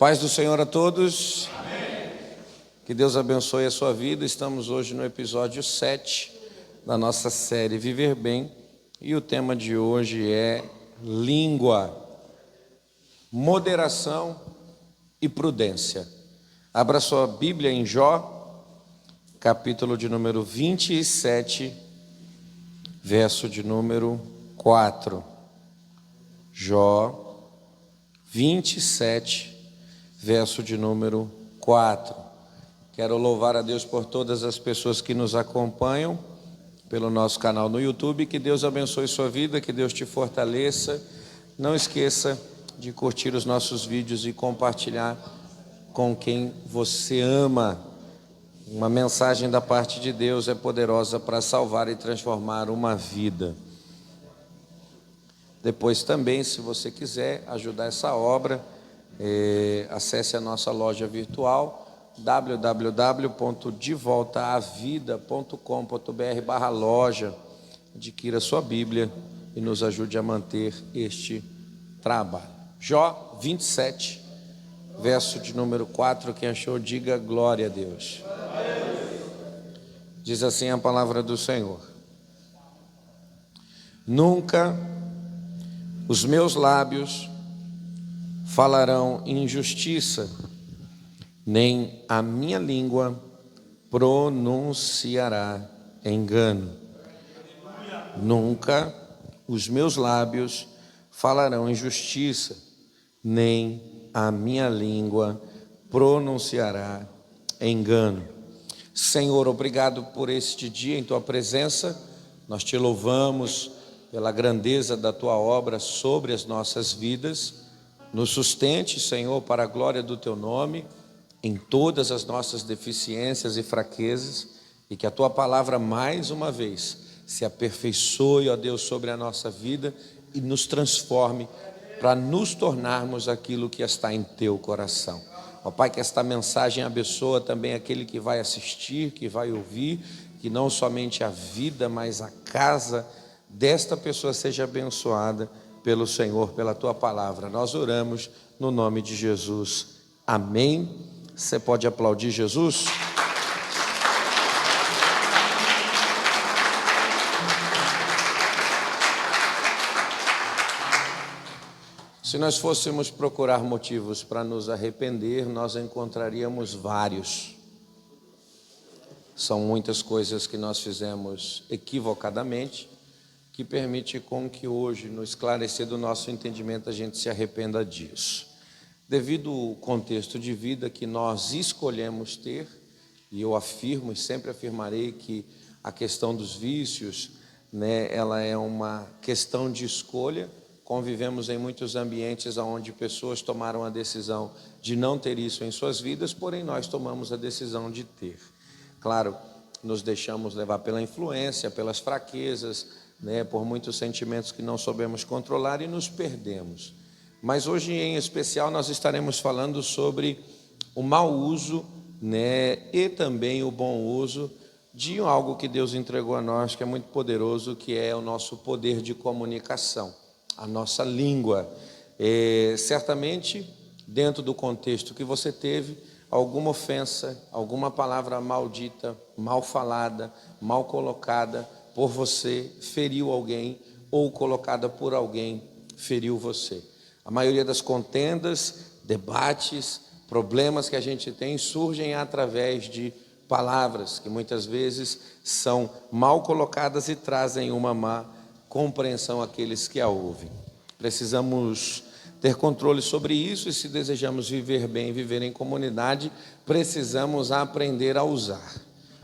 Paz do Senhor a todos. Amém. Que Deus abençoe a sua vida. Estamos hoje no episódio 7 da nossa série Viver Bem. E o tema de hoje é língua, moderação e prudência. Abra sua Bíblia em Jó, capítulo de número 27, verso de número 4. Jó 27, verso de número 4. Quero louvar a Deus por todas as pessoas que nos acompanham pelo nosso canal no YouTube. Que Deus abençoe sua vida, que Deus te fortaleça. Não esqueça de curtir os nossos vídeos e compartilhar com quem você ama. Uma mensagem da parte de Deus é poderosa para salvar e transformar uma vida. Depois também, se você quiser ajudar essa obra, acesse a nossa loja virtual www.devoltaavida.com.br/loja. Adquira sua Bíblia e nos ajude a manter este trabalho. Jó 27, verso de número 4, quem achou, diga glória a Deus. Diz assim a palavra do Senhor: Nunca os meus lábios falarão injustiça, nem a minha língua pronunciará engano. Nunca os meus lábios falarão injustiça, nem a minha língua pronunciará engano. Senhor, obrigado por este dia em Tua presença. Nós Te louvamos pela grandeza da Tua obra sobre as nossas vidas. Nos sustente, Senhor, para a glória do Teu nome, em todas as nossas deficiências e fraquezas, e que a Tua palavra mais uma vez se aperfeiçoe, ó Deus, sobre a nossa vida e nos transforme para nos tornarmos aquilo que está em Teu coração. Ó Pai, que esta mensagem abençoa também aquele que vai assistir, que vai ouvir, que não somente a vida, mas a casa desta pessoa seja abençoada pelo Senhor, pela Tua palavra. Nós oramos no nome de Jesus. Amém. Você pode aplaudir Jesus? Se nós fôssemos procurar motivos para nos arrepender, nós encontraríamos vários. São muitas coisas que nós fizemos equivocadamente, que permite com que hoje, no esclarecer do nosso entendimento, a gente se arrependa disso. Devido ao contexto de vida que nós escolhemos ter, e eu afirmo e sempre afirmarei que a questão dos vícios, ela é uma questão de escolha. Convivemos em muitos ambientes onde pessoas tomaram a decisão de não ter isso em suas vidas, porém nós tomamos a decisão de ter. Claro, nos deixamos levar pela influência, pelas fraquezas, por muitos sentimentos que não soubemos controlar e nos perdemos. Mas hoje em especial nós estaremos falando sobre o mau uso, e também o bom uso de algo que Deus entregou a nós, que é muito poderoso, que é o nosso poder de comunicação, a nossa língua. Certamente, dentro do contexto que você teve, alguma ofensa, alguma palavra maldita, mal falada, mal colocada por você, feriu alguém, ou colocada por alguém, feriu você. A maioria das contendas, debates, problemas que a gente tem surgem através de palavras que muitas vezes são mal colocadas e trazem uma má compreensão àqueles que a ouvem. Precisamos ter controle sobre isso e, se desejamos viver bem, viver em comunidade, precisamos aprender a usar.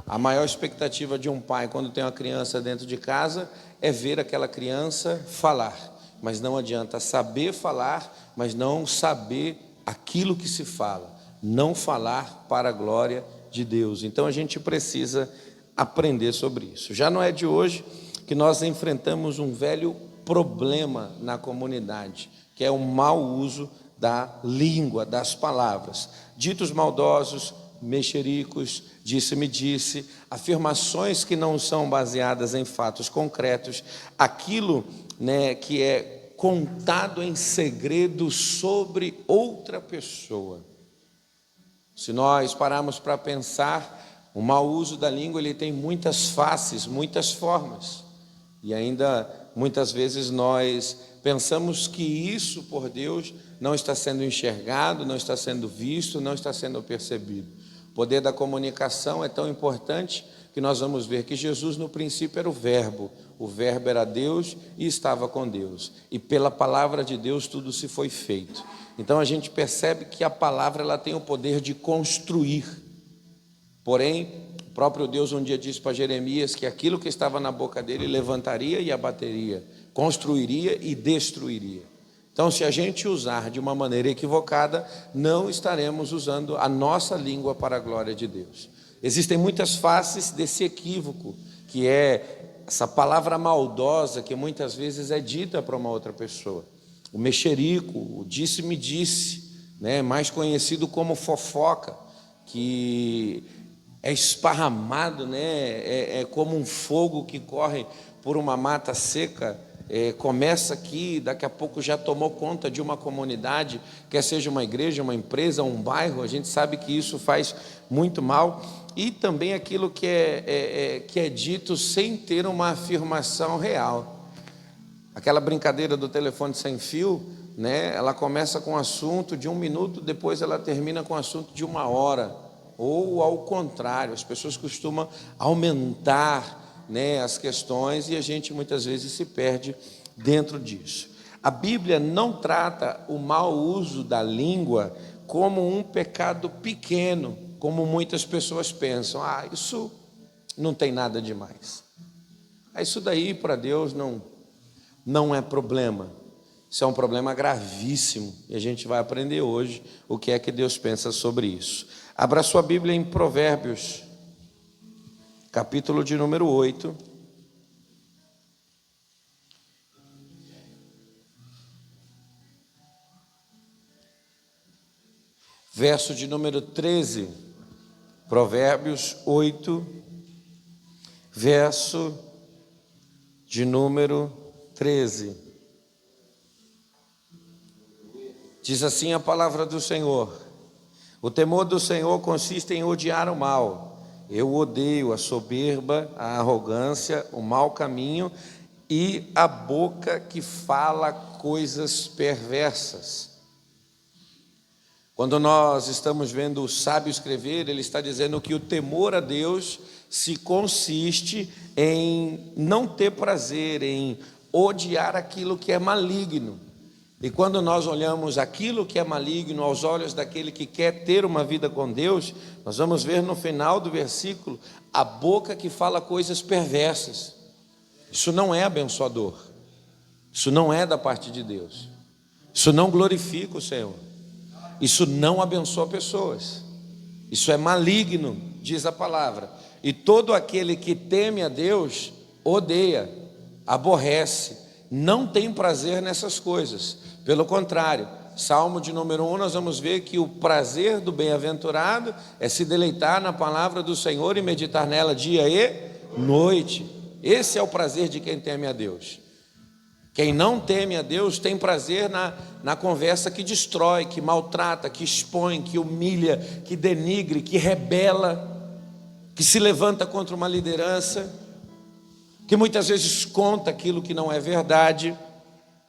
A maior expectativa de um pai quando tem uma criança dentro de casa é ver aquela criança falar. Mas não adianta saber falar, mas não saber aquilo que se fala. Não falar para a glória de Deus. Então a gente precisa aprender sobre isso. Já não é de hoje que nós enfrentamos um velho problema na comunidade, que é o mau uso da língua, das palavras. Ditos maldosos, mexericos, disse-me-disse, afirmações que não são baseadas em fatos concretos, aquilo que é contado em segredo sobre outra pessoa. Se nós pararmos para pensar, o mau uso da língua ele tem muitas faces, muitas formas. E ainda muitas vezes nós pensamos que isso por Deus não está sendo enxergado, não está sendo visto, não está sendo percebido. O poder da comunicação é tão importante que nós vamos ver que Jesus no princípio era o Verbo era Deus e estava com Deus, e pela palavra de Deus tudo se foi feito. Então a gente percebe que a palavra ela tem o poder de construir, porém o próprio Deus um dia disse para Jeremias que aquilo que estava na boca dele levantaria e abateria, construiria e destruiria. Então, se a gente usar de uma maneira equivocada, não estaremos usando a nossa língua para a glória de Deus. Existem muitas faces desse equívoco, que é essa palavra maldosa que muitas vezes é dita para uma outra pessoa. O mexerico, o disse-me-disse, né? Mais conhecido como fofoca, que é esparramado, né? É como um fogo que corre por uma mata seca. Começa aqui, daqui a pouco já tomou conta de uma comunidade, quer seja uma igreja, uma empresa, um bairro. A gente sabe que isso faz muito mal. E também aquilo que é dito sem ter uma afirmação real. Aquela brincadeira do telefone sem fio, né? Ela começa com um assunto de 1 minuto, depois ela termina com um assunto de 1 hora, ou ao contrário, as pessoas costumam aumentar, né, as questões, e a gente muitas vezes se perde dentro disso. A Bíblia não trata o mau uso da língua como um pecado pequeno, como muitas pessoas pensam. Isso não tem nada demais. Isso daí para Deus não é problema. Isso é um problema gravíssimo, e a gente vai aprender hoje o que é que Deus pensa sobre isso. Abra sua Bíblia em Provérbios, capítulo de número 8. Verso de número 13. Provérbios 8, verso de número 13. Diz assim a palavra do Senhor: o temor do Senhor consiste em odiar o mal. Eu odeio a soberba, a arrogância, o mau caminho e a boca que fala coisas perversas. Quando nós estamos vendo o sábio escrever, ele está dizendo que o temor a Deus se consiste em não ter prazer, em odiar aquilo que é maligno. E quando nós olhamos aquilo que é maligno aos olhos daquele que quer ter uma vida com Deus, nós vamos ver no final do versículo a boca que fala coisas perversas. Isso não é abençoador, isso não é da parte de Deus, isso não glorifica o Senhor, isso não abençoa pessoas, isso é maligno, diz a palavra. E todo aquele que teme a Deus odeia, aborrece, não tem prazer nessas coisas. Pelo contrário, Salmo de número 1, nós vamos ver que o prazer do bem-aventurado é se deleitar na palavra do Senhor e meditar nela dia e noite. Esse é o prazer de quem teme a Deus. Quem não teme a Deus tem prazer na conversa que destrói, que maltrata, que expõe, que humilha, que denigre, que rebela, que se levanta contra uma liderança, que muitas vezes conta aquilo que não é verdade.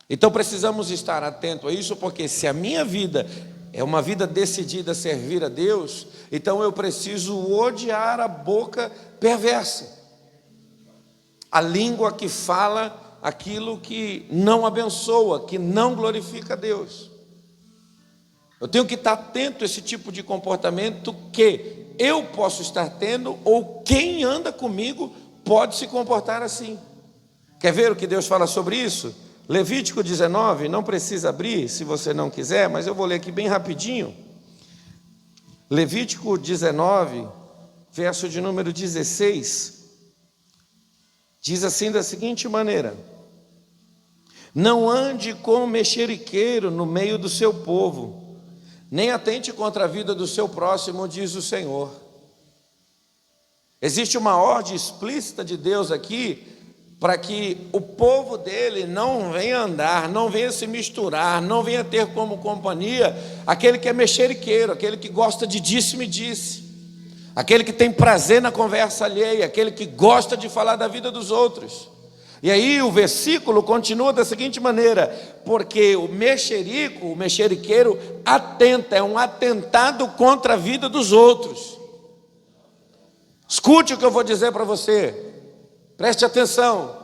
Então precisamos estar atentos a isso, porque se a minha vida é uma vida decidida a servir a Deus, então eu preciso odiar a boca perversa, a língua que fala aquilo que não abençoa, que não glorifica a Deus. Eu tenho que estar atento a esse tipo de comportamento que eu posso estar tendo, ou quem anda comigo pode se comportar assim. Quer ver o que Deus fala sobre isso? Levítico 19, não precisa abrir se você não quiser, mas eu vou ler aqui bem rapidinho. Levítico 19, verso de número 16, diz assim da seguinte maneira: não ande com mexeriqueiro no meio do seu povo, nem atente contra a vida do seu próximo, diz o Senhor. Existe uma ordem explícita de Deus aqui para que o povo dele não venha andar, não venha se misturar, não venha ter como companhia aquele que é mexeriqueiro, aquele que gosta de disse-me-disse, aquele que tem prazer na conversa alheia, aquele que gosta de falar da vida dos outros. E aí o versículo continua da seguinte maneira: porque o mexeriqueiro atenta, é um atentado contra a vida dos outros. Escute o que eu vou dizer para você, preste atenção.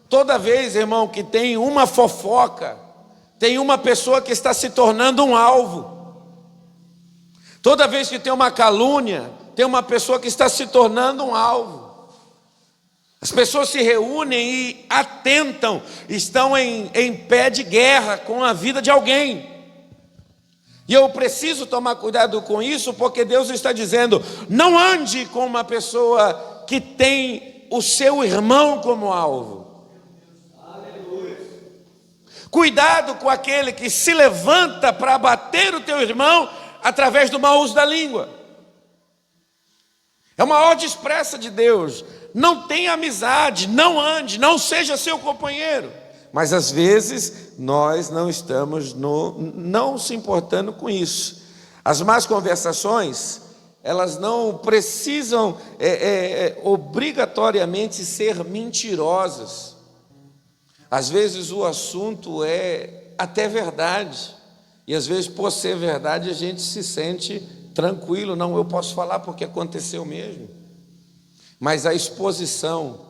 Toda vez, irmão, que tem uma fofoca, tem uma pessoa que está se tornando um alvo. Toda vez que tem uma calúnia, tem uma pessoa que está se tornando um alvo. As pessoas se reúnem e atentam, estão em pé de guerra com a vida de alguém. E eu preciso tomar cuidado com isso, porque Deus está dizendo: não ande com uma pessoa que tem o seu irmão como alvo. Aleluia. Cuidado com aquele que se levanta para abater o teu irmão através do mau uso da língua. É uma ordem expressa de Deus: não tenha amizade, não ande, não seja seu companheiro. Mas às vezes nós não estamos não se importando com isso. As más conversações, elas não precisam obrigatoriamente ser mentirosas. Às vezes o assunto é até verdade, e às vezes, por ser verdade, a gente se sente tranquilo. Não, eu posso falar porque aconteceu mesmo. Mas a exposição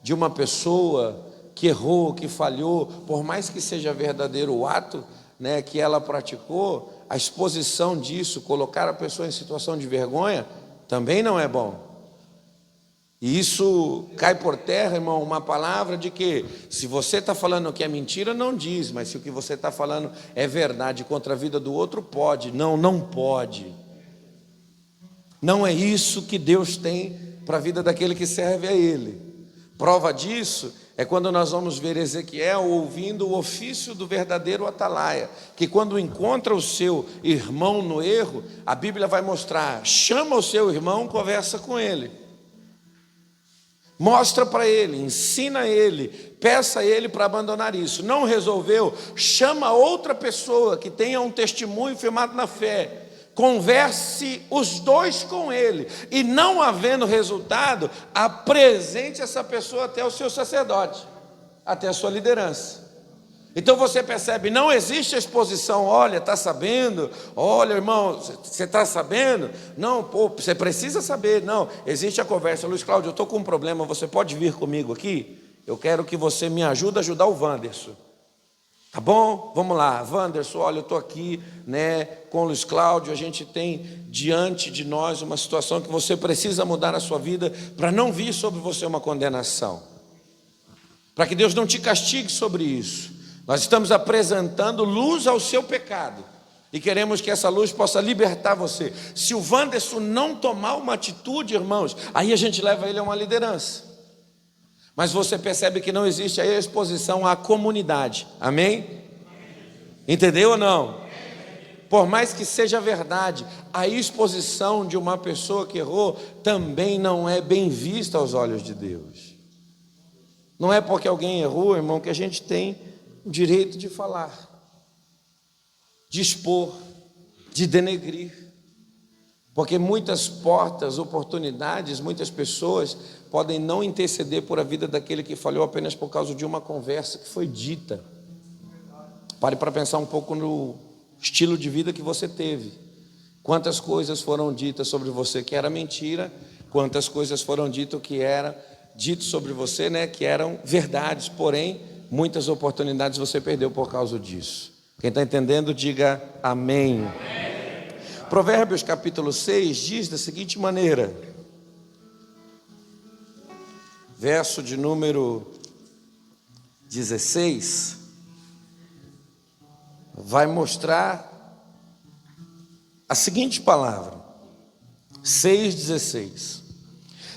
de uma pessoa que errou, que falhou, por mais que seja verdadeiro o ato, né, que ela praticou, a exposição disso, colocar a pessoa em situação de vergonha, também não é bom. E isso cai por terra, irmão, uma palavra de que, se você está falando que é mentira, não diz, mas se o que você está falando é verdade contra a vida do outro, pode. Não, não pode. Não é isso que Deus tem para a vida daquele que serve a Ele. Prova disso é quando nós vamos ver Ezequiel ouvindo o ofício do verdadeiro atalaia, que quando encontra o seu irmão no erro, a Bíblia vai mostrar: chama o seu irmão, conversa com ele, mostra para ele, ensina ele, peça a ele para abandonar isso. Não resolveu? Chama outra pessoa que tenha um testemunho firmado na fé, converse os dois com ele, e não havendo resultado, apresente essa pessoa até o seu sacerdote, até a sua liderança. Então você percebe, não existe a exposição: olha, está sabendo? Olha, irmão, você está sabendo? Não, pô, você precisa saber. Não, existe a conversa: Luiz Cláudio, eu estou com um problema, você pode vir comigo aqui? Eu quero que você me ajude a ajudar o Wanderson. Tá bom? Vamos lá, Wanderson, olha, eu estou aqui, né, com o Luiz Cláudio, a gente tem diante de nós uma situação que você precisa mudar a sua vida, para não vir sobre você uma condenação, para que Deus não te castigue sobre isso. Nós estamos apresentando luz ao seu pecado, e queremos que essa luz possa libertar você. Se o Wanderson não tomar uma atitude, irmãos, aí a gente leva ele a uma liderança. Mas você percebe que não existe aí a exposição à comunidade. Amém? Entendeu ou não? Por mais que seja verdade, a exposição de uma pessoa que errou também não é bem vista aos olhos de Deus. Não é porque alguém errou, irmão, que a gente tem o direito de falar, de expor, de denegrir. Porque muitas portas, oportunidades, muitas pessoas podem não interceder por a vida daquele que falhou apenas por causa de uma conversa que foi dita. Pare para pensar um pouco no estilo de vida que você teve. Quantas coisas foram ditas sobre você que era mentira, quantas coisas foram ditas que era dito sobre você, né, que eram verdades, porém, muitas oportunidades você perdeu por causa disso. Quem está entendendo, diga amém. Amém. Provérbios capítulo 6 diz da seguinte maneira, verso de número 16, vai mostrar a seguinte palavra, 6,16: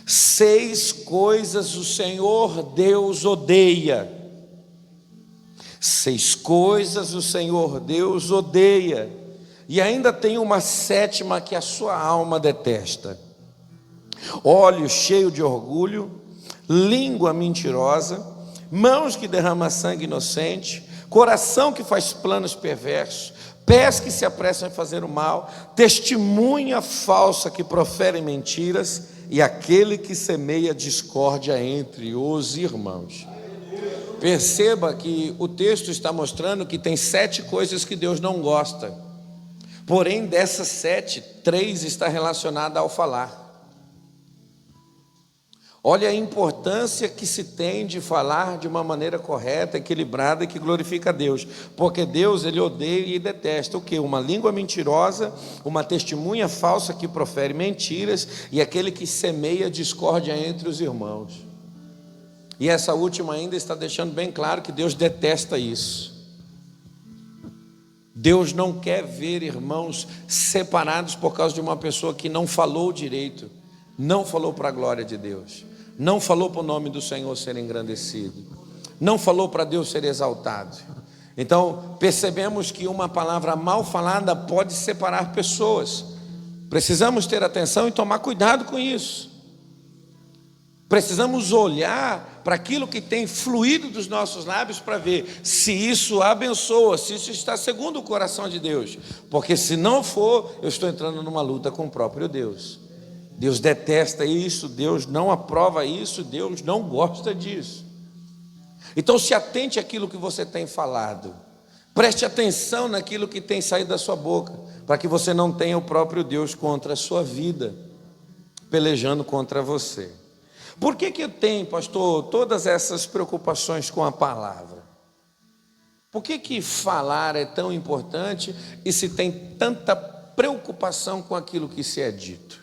6 coisas o Senhor Deus odeia, 6 coisas o Senhor Deus odeia, e ainda tem uma 7ª que a sua alma detesta: olho cheio de orgulho, língua mentirosa, mãos que derramam sangue inocente, coração que faz planos perversos, pés que se apressam em fazer o mal, testemunha falsa que profere mentiras e aquele que semeia discórdia entre os irmãos. Perceba que o texto está mostrando que tem 7 coisas que Deus não gosta. Porém, dessas 7, 3 está relacionada ao falar. Olha a importância que se tem de falar de uma maneira correta, equilibrada e que glorifica a Deus. Porque Deus, Ele odeia e detesta o quê? Uma língua mentirosa, uma testemunha falsa que profere mentiras e aquele que semeia discórdia entre os irmãos. E essa última ainda está deixando bem claro que Deus detesta isso. Deus não quer ver irmãos separados por causa de uma pessoa que não falou direito, não falou para a glória de Deus, não falou para o nome do Senhor ser engrandecido, não falou para Deus ser exaltado. Então percebemos que uma palavra mal falada pode separar pessoas. Precisamos ter atenção e tomar cuidado com isso. Precisamos olhar para aquilo que tem fluído dos nossos lábios para ver se isso abençoa, se isso está segundo o coração de Deus. Porque se não for, eu estou entrando numa luta com o próprio Deus. Deus detesta isso, Deus não aprova isso, Deus não gosta disso. Então se atente àquilo que você tem falado. Preste atenção naquilo que tem saído da sua boca, para que você não tenha o próprio Deus contra a sua vida, pelejando contra você. Por que eu tenho, pastor, todas essas preocupações com a palavra? Por que falar é tão importante e se tem tanta preocupação com aquilo que se é dito?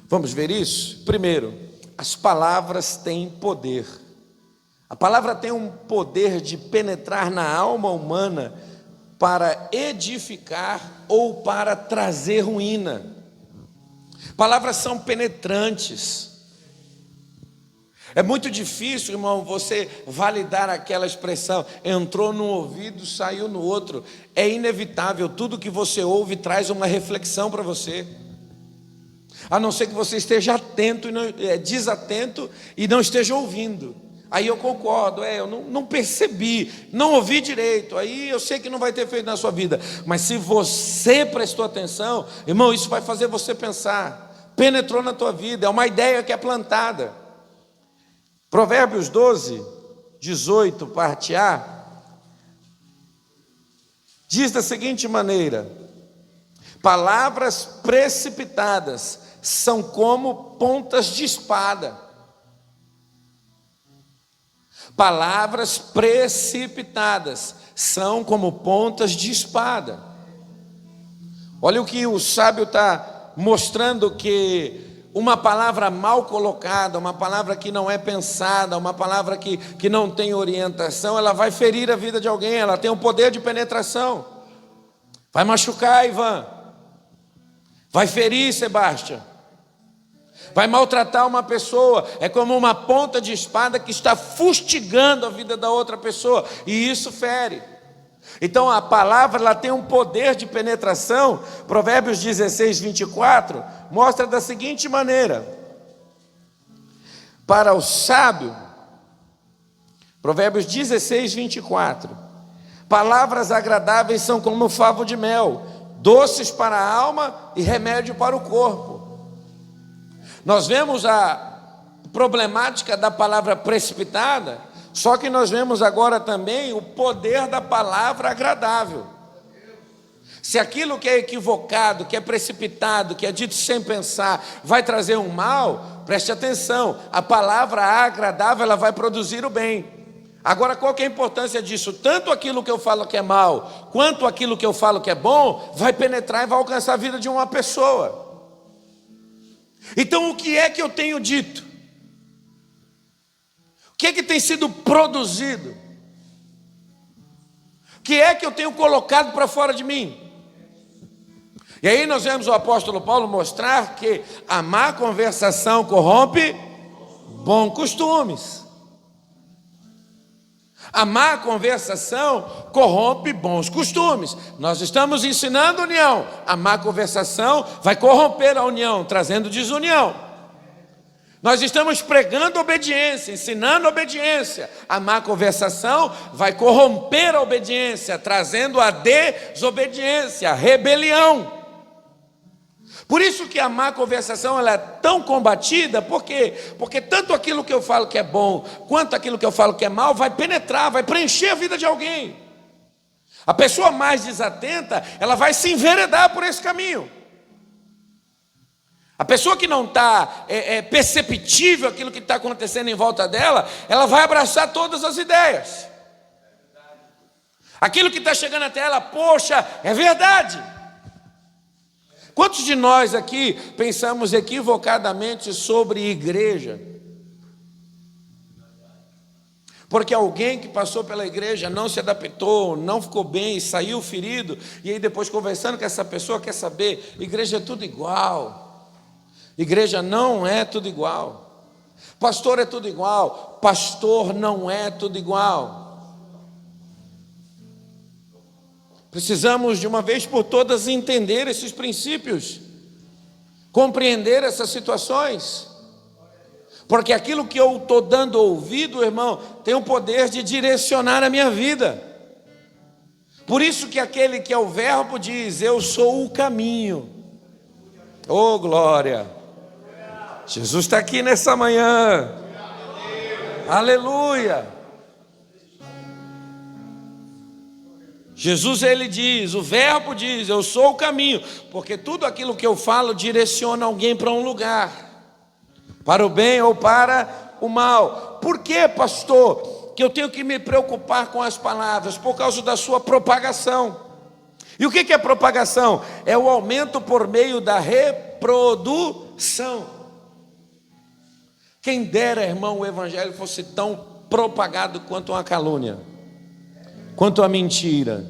Vamos ver isso? Primeiro, as palavras têm poder. A palavra tem um poder de penetrar na alma humana para edificar ou para trazer ruína. Palavras são penetrantes. É muito difícil, irmão, você validar aquela expressão, entrou num ouvido, saiu no outro. É inevitável, tudo que você ouve traz uma reflexão para você. A não ser que você esteja atento e não, desatento e não esteja ouvindo. Aí eu concordo, eu não percebi, não ouvi direito, aí eu sei que não vai ter efeito na sua vida. Mas se você prestou atenção, irmão, isso vai fazer você pensar. Penetrou na tua vida, é uma ideia que é plantada. Provérbios 12, 18, parte A, diz da seguinte maneira: palavras precipitadas são como pontas de espada. Palavras precipitadas são como pontas de espada. Olha o que o sábio está mostrando, que uma palavra mal colocada, uma palavra que não é pensada, uma palavra que não tem orientação, ela vai ferir a vida de alguém, ela tem um poder de penetração. Vai machucar, Ivan. Vai ferir, Sebastião. Vai maltratar uma pessoa. É como uma ponta de espada que está fustigando a vida da outra pessoa, e isso fere. Então a palavra, ela tem um poder de penetração. Provérbios 16, 24 mostra da seguinte maneira: para o sábio, Provérbios 16, 24, palavras agradáveis são como favo de mel, doces para a alma e remédio para o corpo. Nós vemos a problemática da palavra precipitada, só que nós vemos agora também o poder da palavra agradável. Se aquilo que é equivocado, que é precipitado, que é dito sem pensar, vai trazer um mal, preste atenção, a palavra agradável, ela vai produzir o bem. Agora, qual que é a importância disso? Tanto aquilo que eu falo que é mal, quanto aquilo que eu falo que é bom, vai penetrar e vai alcançar a vida de uma pessoa. Então, o que é que eu tenho dito? O que é que tem sido produzido? O que é que eu tenho colocado para fora de mim? E aí nós vemos o apóstolo Paulo mostrar que a má conversação corrompe bons costumes. A má conversação corrompe bons costumes. Nós estamos ensinando união. A má conversação vai corromper a união, trazendo desunião. Nós estamos pregando obediência, ensinando obediência. A má conversação vai corromper a obediência, trazendo a desobediência, a rebelião. Por isso que a má conversação ela é tão combatida, por quê? Porque tanto aquilo que eu falo que é bom, quanto aquilo que eu falo que é mal, vai penetrar, vai preencher a vida de alguém. A pessoa mais desatenta, ela vai se enveredar por esse caminho. A pessoa que não está perceptível aquilo que está acontecendo em volta dela, ela vai abraçar todas as ideias. Aquilo que está chegando até ela, poxa, é verdade. Quantos de nós aqui pensamos equivocadamente sobre igreja? Porque alguém que passou pela igreja não se adaptou, não ficou bem, saiu ferido, e aí depois conversando com essa pessoa, quer saber, igreja é tudo igual. Igreja não é tudo igual. Pastor é tudo igual. Pastor não é tudo igual. Precisamos de uma vez por todas entender esses princípios, compreender essas situações, porque aquilo que eu estou dando ouvido, irmão, tem o poder de direcionar a minha vida. Por isso que aquele que é o verbo diz: eu sou o caminho. Oh, glória! Jesus está aqui nessa manhã. Aleluia! Jesus, ele diz, o verbo diz, eu sou o caminho, porque tudo aquilo que eu falo direciona alguém para um lugar, para o bem ou para o mal. Por que, pastor, que eu tenho que me preocupar com as palavras? Por causa da sua propagação. E o que é propagação? É o aumento por meio da reprodução. Quem dera, irmão, o evangelho fosse tão propagado quanto uma calúnia, quanto a mentira.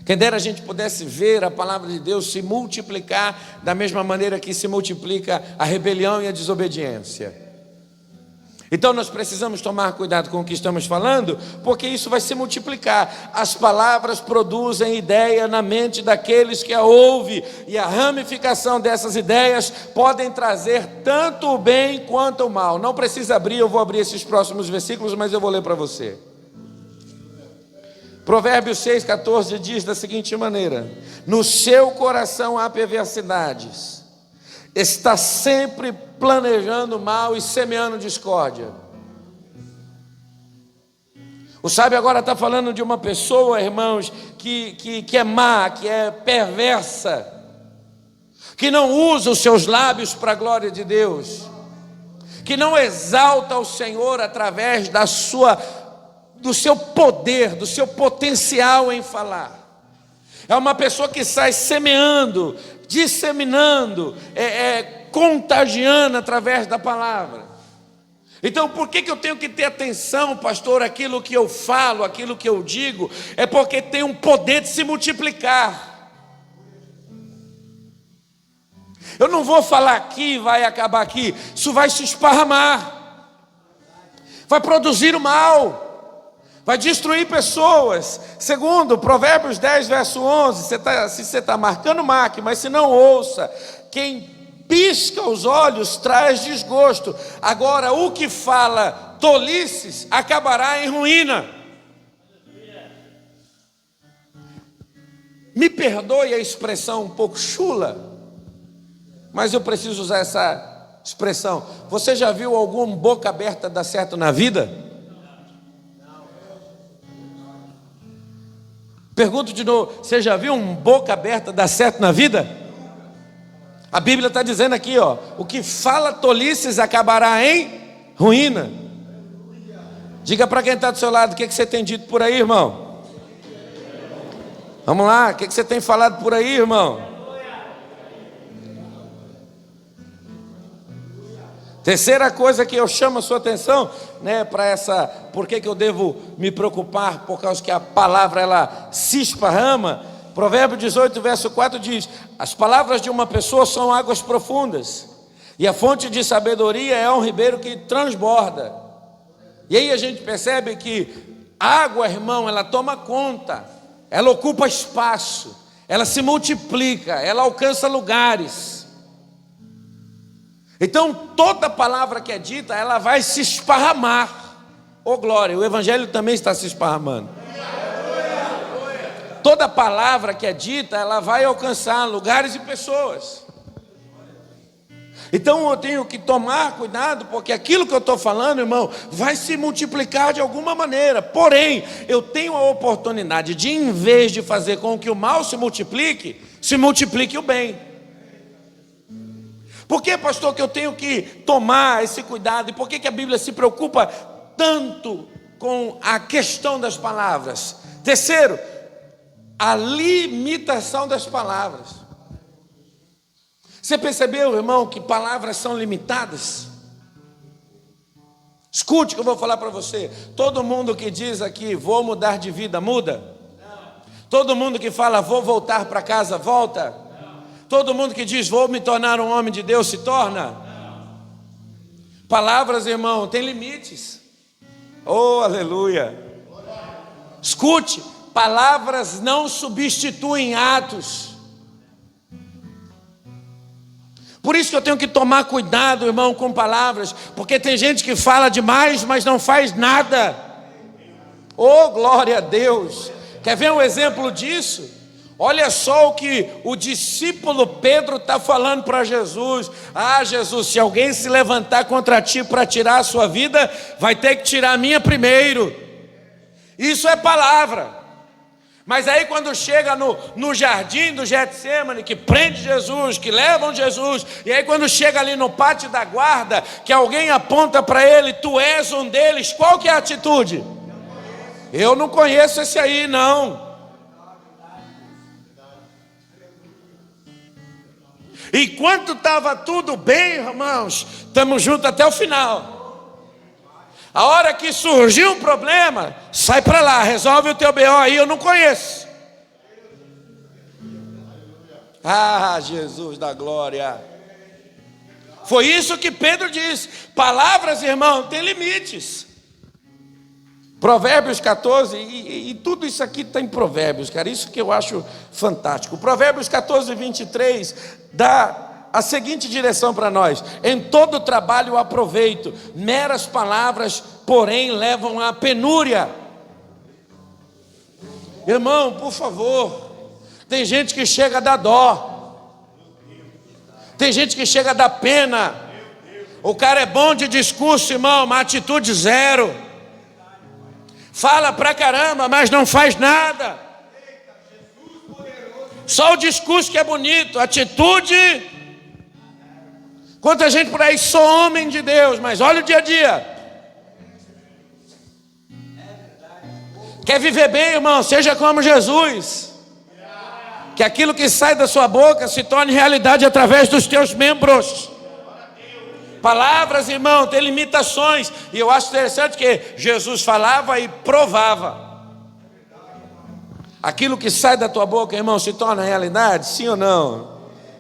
Quem dera a gente pudesse ver a palavra de Deus se multiplicar da mesma maneira que se multiplica a rebelião e a desobediência. Então nós precisamos tomar cuidado com o que estamos falando, porque isso vai se multiplicar. As palavras produzem ideia na mente daqueles que a ouvem, e a ramificação dessas ideias podem trazer tanto o bem quanto o mal. Não precisa abrir, eu vou abrir esses próximos versículos, mas eu vou ler para você. Provérbios 6,14 diz da seguinte maneira: no seu coração há perversidades, está sempre planejando mal e semeando discórdia. O sábio agora está falando de uma pessoa, irmãos, que é má, que é perversa, que não usa os seus lábios para a glória de Deus, que não exalta o Senhor através do seu poder, do seu potencial em falar. É uma pessoa que sai semeando, disseminando, contagiando através da palavra. Então, por que eu tenho que ter atenção, pastor, aquilo que eu falo, aquilo que eu digo? É porque tem um poder de se multiplicar. Eu não vou falar aqui, vai acabar aqui. Isso vai se esparramar, vai produzir o mal, vai destruir pessoas. Segundo, Provérbios 10, verso 11, se você está marcando, marque, mas se não, ouça. Quem pisca os olhos traz desgosto. Agora, o que fala tolices acabará em ruína. Me perdoe a expressão um pouco chula, mas eu preciso usar essa expressão. Você já viu algum boca aberta dar certo na vida? Pergunto de novo, você já viu um boca aberta dar certo na vida? A Bíblia está dizendo aqui, ó, o que fala tolices acabará em ruína. Diga para quem está do seu lado, o que você tem dito por aí, irmão? Vamos lá, o que você tem falado por aí, irmão? Terceira coisa que eu chamo a sua atenção, né, para essa, por que eu devo me preocupar? Por causa que a palavra ela se esparrama. Provérbio 18, verso 4 diz: as palavras de uma pessoa são águas profundas, e a fonte de sabedoria é um ribeiro que transborda. E aí a gente percebe que a água, irmão, ela toma conta, ela ocupa espaço, ela se multiplica, ela alcança lugares. Então, toda palavra que é dita, ela vai se esparramar. Ô glória, o evangelho também está se esparramando. Toda palavra que é dita, ela vai alcançar lugares e pessoas. Então eu tenho que tomar cuidado, porque aquilo que eu estou falando, irmão, vai se multiplicar de alguma maneira. Porém, eu tenho a oportunidade de, em vez de fazer com que o mal se multiplique o bem. Por que, pastor, que eu tenho que tomar esse cuidado? E por que a Bíblia se preocupa tanto com a questão das palavras? Terceiro, a limitação das palavras. Você percebeu, irmão, que palavras são limitadas? Escute o que eu vou falar para você. Todo mundo que diz aqui, vou mudar de vida, muda? Não. Todo mundo que fala, vou voltar para casa, volta? Não. Todo mundo que diz, vou me tornar um homem de Deus, se torna? Não. Palavras, irmão, tem limites. Oh, aleluia. Escute, palavras não substituem atos. Por isso que eu tenho que tomar cuidado, irmão, com palavras, porque tem gente que fala demais, mas não faz nada. Oh, glória a Deus! Quer ver um exemplo disso? Olha só o que o discípulo Pedro está falando para Jesus. Ah, Jesus, se alguém se levantar contra ti para tirar a sua vida, vai ter que tirar a minha primeiro. Isso é palavra. Mas aí quando chega no jardim do Getsêmani, que prende Jesus, que levam Jesus, e aí quando chega ali no pátio da guarda, que alguém aponta para ele, tu és um deles, qual que é a atitude? Eu não conheço esse aí, não. Enquanto estava tudo bem, irmãos, estamos juntos até o final. A hora que surgiu um problema, sai para lá, resolve o teu BO aí, eu não conheço. Ah, Jesus da glória. Foi isso que Pedro disse. Palavras, irmão, tem limites. Provérbios 14, e tudo isso aqui está em Provérbios, cara, isso que eu acho fantástico. Provérbios 14, 23, dá a seguinte direção para nós: em todo trabalho aproveito, meras palavras, porém, levam à penúria. Irmão, por favor, tem gente que chega a dar dó, tem gente que chega a dar pena. O cara é bom de discurso, irmão, mas atitude zero. Fala pra caramba, mas não faz nada. Só o discurso que é bonito, atitude. Quanta gente por aí, sou homem de Deus, mas olha o dia a dia. Quer viver bem, irmão? Seja como Jesus. Que aquilo que sai da sua boca se torne realidade através dos teus membros. Palavras, irmão, tem limitações. E eu acho interessante que Jesus falava e provava. Aquilo que sai da tua boca, irmão, se torna realidade? Sim ou não?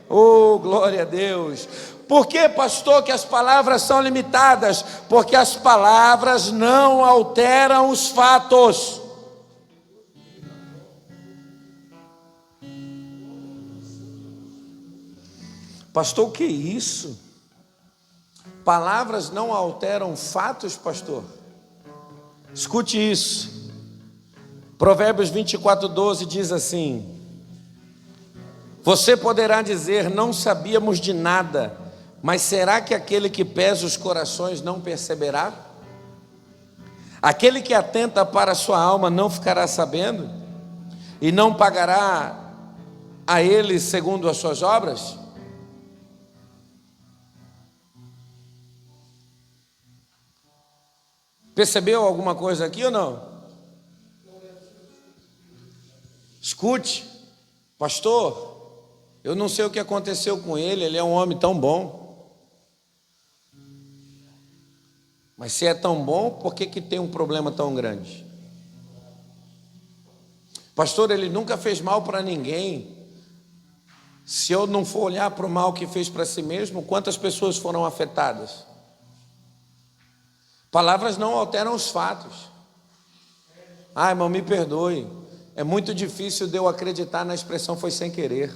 Oh, glória a Deus. Por que, pastor, que as palavras são limitadas? Porque as palavras não alteram os fatos. Pastor, o que é isso? Palavras não alteram fatos, pastor? Escute isso. Provérbios 24:12 diz assim: você poderá dizer, não sabíamos de nada, mas será que aquele que pesa os corações não perceberá? Aquele que atenta para a sua alma não ficará sabendo? E não pagará a ele segundo as suas obras? Percebeu alguma coisa aqui ou não? Escute, pastor, eu não sei o que aconteceu com ele, ele é um homem tão bom. Mas se é tão bom, por que tem um problema tão grande? Pastor, ele nunca fez mal para ninguém. Se eu não for olhar para o mal que fez para si mesmo, quantas pessoas foram afetadas? Palavras não alteram os fatos. Ah, irmão, me perdoe. É muito difícil de eu acreditar na expressão foi sem querer.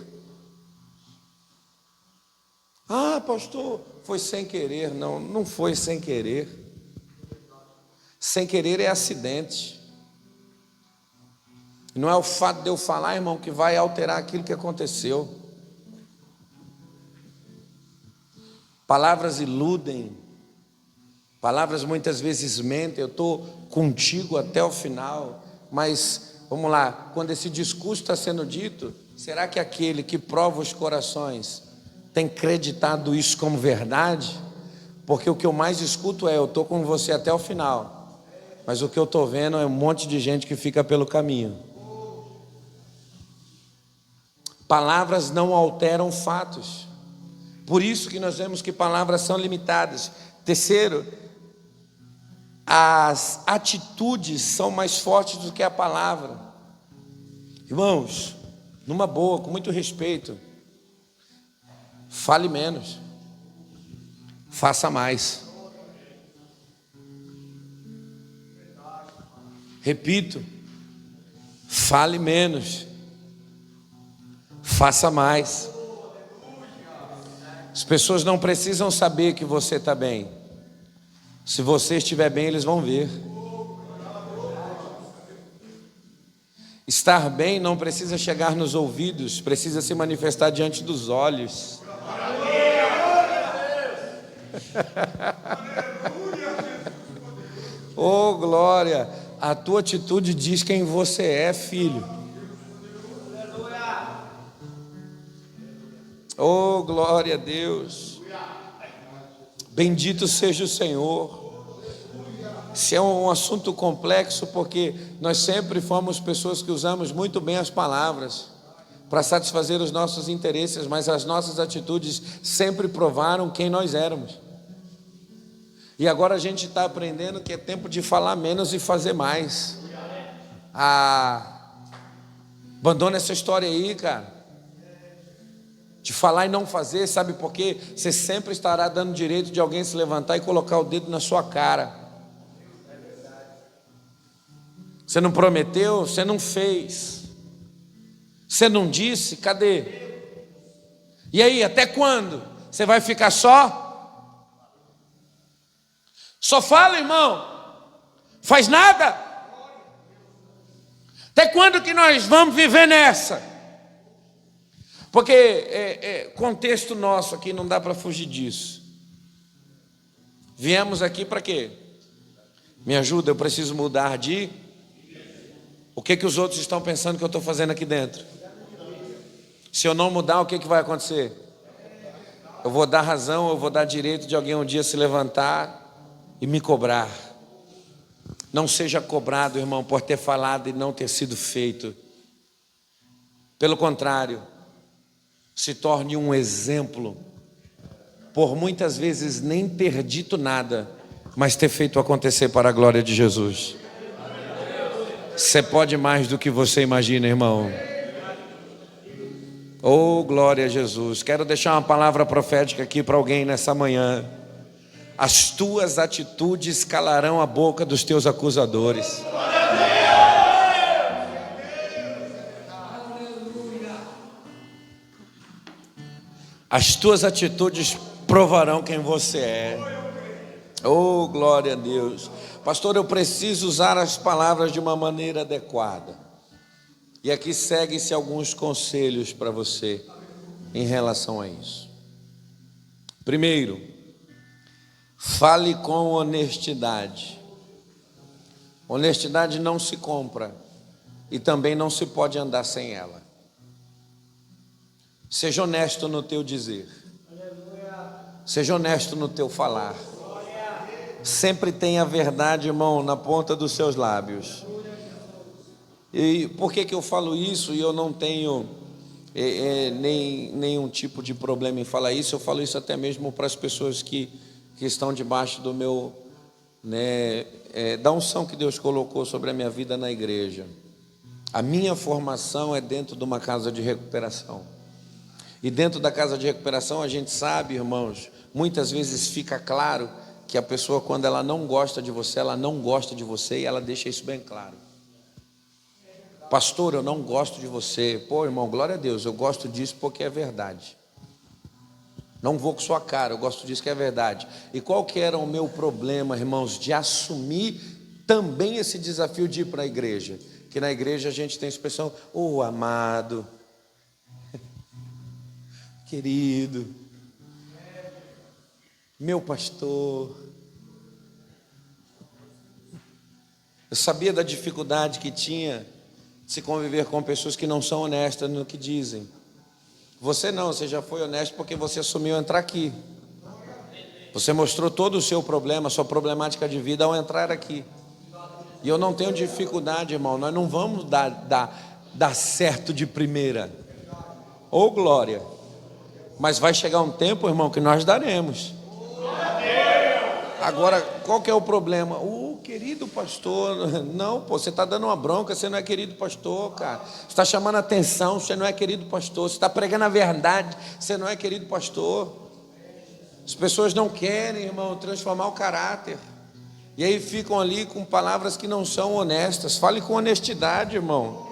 Ah, pastor, foi sem querer. Não, não foi sem querer. Sem querer é acidente. E não é o fato de eu falar, irmão, que vai alterar aquilo que aconteceu. Palavras iludem. Palavras muitas vezes mentem. Eu estou contigo até o final. Mas, vamos lá, quando esse discurso está sendo dito, será que aquele que prova os corações tem acreditado isso como verdade? Porque o que eu mais escuto é: eu estou com você até o final. Mas o que eu estou vendo é um monte de gente que fica pelo caminho. Palavras não alteram fatos. Por isso que nós vemos que palavras são limitadas. Terceiro, as atitudes são mais fortes do que a palavra. Irmãos, numa boa, com muito respeito, fale menos, faça mais. Repito, fale menos, faça mais. As pessoas não precisam saber que você está bem. Se você estiver bem, eles vão ver. Estar bem não precisa chegar nos ouvidos, precisa se manifestar diante dos olhos. Oh, glória! A tua atitude diz quem você é, filho. Oh, glória a Deus. Bendito seja o Senhor. Esse é um assunto complexo, porque nós sempre fomos pessoas que usamos muito bem as palavras para satisfazer os nossos interesses, mas as nossas atitudes sempre provaram quem nós éramos. E agora a gente está aprendendo que é tempo de falar menos e fazer mais. Abandona essa história aí, cara, de falar e não fazer. Sabe por quê? Você sempre estará dando direito de alguém se levantar e colocar o dedo na sua cara. Você não prometeu, você não fez. Você não disse, cadê? E aí, até quando? Você vai ficar só? Só fala, irmão. Faz nada. Até quando que nós vamos viver nessa? Porque contexto nosso aqui, não dá para fugir disso. Viemos aqui para quê? Me ajuda, eu preciso mudar de... O que os outros estão pensando que eu estou fazendo aqui dentro? Se eu não mudar, o que vai acontecer? Eu vou dar razão, eu vou dar direito de alguém um dia se levantar e me cobrar. Não seja cobrado, irmão, por ter falado e não ter sido feito. Pelo contrário, se torne um exemplo, por muitas vezes nem ter dito nada, mas ter feito acontecer para a glória de Jesus. Você pode mais do que você imagina, irmão. Oh, glória a Jesus. Quero deixar uma palavra profética aqui para alguém nessa manhã. As tuas atitudes calarão a boca dos teus acusadores. As tuas atitudes provarão quem você é. Oh, glória a Deus. Pastor, eu preciso usar as palavras de uma maneira adequada. E aqui seguem-se alguns conselhos para você em relação a isso. Primeiro, fale com honestidade. Honestidade não se compra e também não se pode andar sem ela. Seja honesto no teu dizer. Seja honesto no teu falar. Sempre tenha a verdade, irmão, na ponta dos seus lábios. E por que eu falo isso e eu não tenho nenhum tipo de problema em falar isso? Eu falo isso até mesmo para as pessoas que estão debaixo do meu, da unção que Deus colocou sobre a minha vida na igreja. A minha formação é dentro de uma casa de recuperação. E dentro da casa de recuperação a gente sabe, irmãos, muitas vezes fica claro que a pessoa, quando ela não gosta de você, ela não gosta de você e ela deixa isso bem claro. Pastor, eu não gosto de você. Pô, irmão, glória a Deus, eu gosto disso porque é verdade. Não vou com sua cara, eu gosto disso que é verdade. E qual que era o meu problema, irmãos, de assumir também esse desafio de ir para a igreja? Que na igreja a gente tem a expressão, amado, querido, meu pastor. Eu sabia da dificuldade que tinha de se conviver com pessoas que não são honestas no que dizem. Você não, você já foi honesto porque você assumiu entrar aqui. Você mostrou todo o seu problema, a sua problemática de vida ao entrar aqui. E eu não tenho dificuldade, irmão, nós não vamos dar certo de primeira. Ô glória! Mas vai chegar um tempo, irmão, que nós daremos. Agora, qual que é o problema? Querido pastor, não, você está dando uma bronca, você não é querido pastor, cara. Você está chamando atenção, você não é querido pastor. Você está pregando a verdade, você não é querido pastor. As pessoas não querem, irmão, transformar o caráter. E aí ficam ali com palavras que não são honestas. Fale com honestidade, irmão.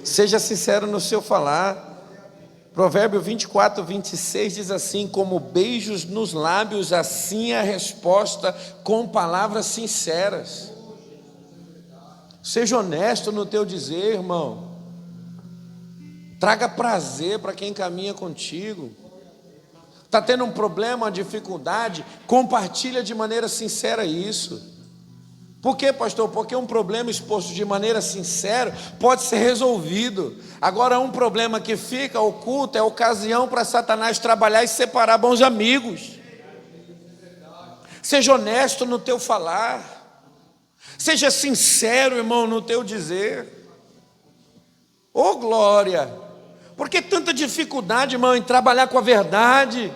Seja sincero no seu falar. Provérbio 24, 26 diz assim: como beijos nos lábios, assim a resposta com palavras sinceras. Seja honesto no teu dizer, irmão. Traga prazer para quem caminha contigo. Está tendo um problema, uma dificuldade? Compartilha de maneira sincera isso. Por quê, pastor? Porque um problema exposto de maneira sincera pode ser resolvido. Agora, um problema que fica oculto é ocasião para Satanás trabalhar e separar bons amigos. Seja honesto no teu falar. Seja sincero, irmão, no teu dizer. Ô glória! Por que tanta dificuldade, irmão, em trabalhar com a verdade?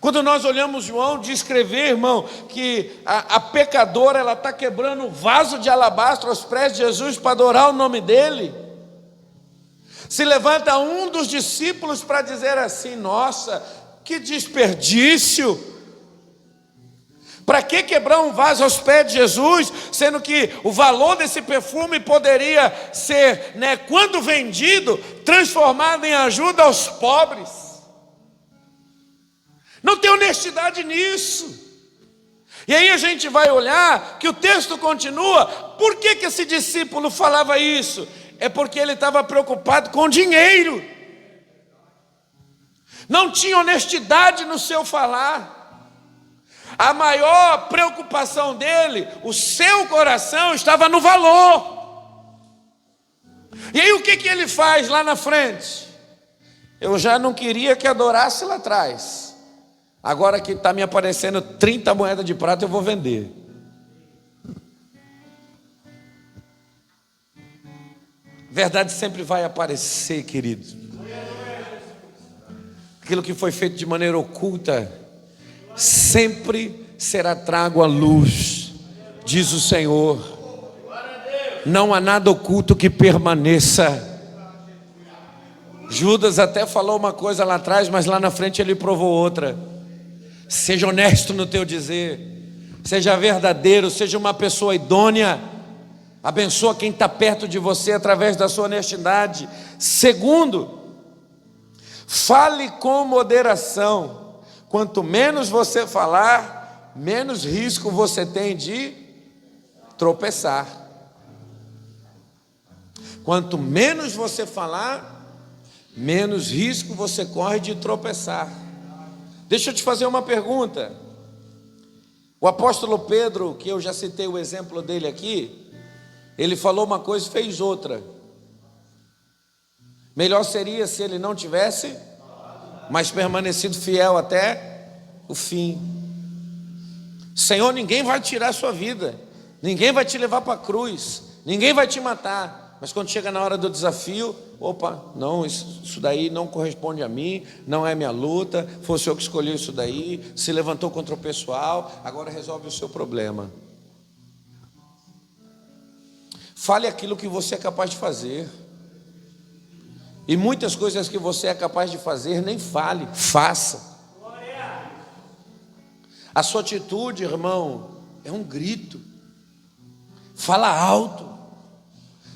Quando nós olhamos João descrever, irmão, que a pecadora, ela está quebrando o vaso de alabastro aos pés de Jesus para adorar o nome dele. Se levanta um dos discípulos para dizer assim: nossa, que desperdício! Para que quebrar um vaso aos pés de Jesus, sendo que o valor desse perfume poderia ser, quando vendido, transformado em ajuda aos pobres? Não tem honestidade nisso. E aí a gente vai olhar que o texto continua. Por que esse discípulo falava isso? É porque ele estava preocupado com dinheiro. Não tinha honestidade no seu falar. A maior preocupação dele, o seu coração estava no valor. E aí o que ele faz lá na frente? Eu já não queria que adorasse lá atrás. Agora que está me aparecendo 30 moedas de prata, eu vou vender. Verdade sempre vai aparecer, querido. Aquilo que foi feito de maneira oculta sempre será trago à luz, diz o Senhor. Não há nada oculto que permaneça. Judas até falou uma coisa lá atrás, mas lá na frente ele provou outra. Seja honesto no teu dizer, seja verdadeiro, seja uma pessoa idônea. Abençoa quem está perto de você através da sua honestidade. Segundo, fale com moderação. Quanto menos você falar, menos risco você tem de tropeçar. Quanto menos você falar, menos risco você corre de tropeçar. Deixa eu te fazer uma pergunta. O apóstolo Pedro, que eu já citei o exemplo dele aqui, ele falou uma coisa e fez outra. Melhor seria se ele não tivesse, mas permanecido fiel até o fim. Senhor, ninguém vai tirar a sua vida, ninguém vai te levar para a cruz, ninguém vai te matar. Mas quando chega na hora do desafio, opa, não, isso daí não corresponde a mim, não é minha luta, foi o Senhor que escolheu isso daí, se levantou contra o pessoal, agora resolve o seu problema. Fale aquilo que você é capaz de fazer. E muitas coisas que você é capaz de fazer, nem fale, faça. A sua atitude, irmão, é um grito. Fala alto.